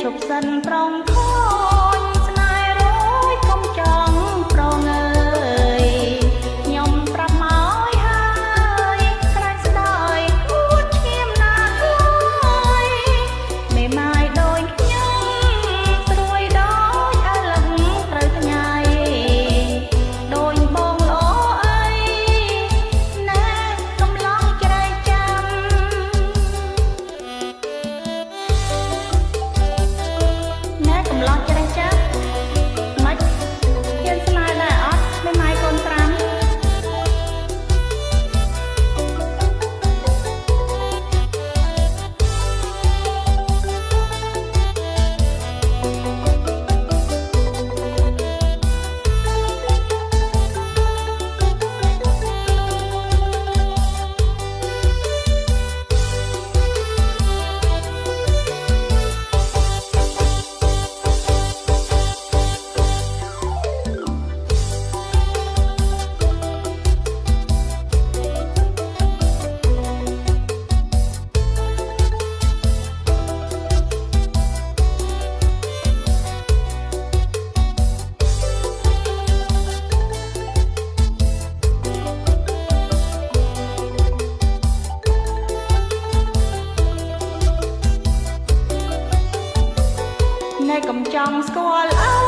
ជប់សិនប្រងខូចស្នេហ៍រយកុំចង់ប្រងើយខ្ញុំប្រាប់មកហើយខ្លាចស្ដាយគួតឈាមណាស់ឡើយមេម៉ាយដូចខ្ញុំស្រួយដូចអលឹងត្រូវថ្ងៃដូចបងល្អអីណែកំឡុងច្រែកចាំណែកំឡុងច្រែកចាំមិនហ៊ានស្នេហ៍ដែរអត់មេម៉ាយកូន5ណែកុំចង់ស្គាល់អើ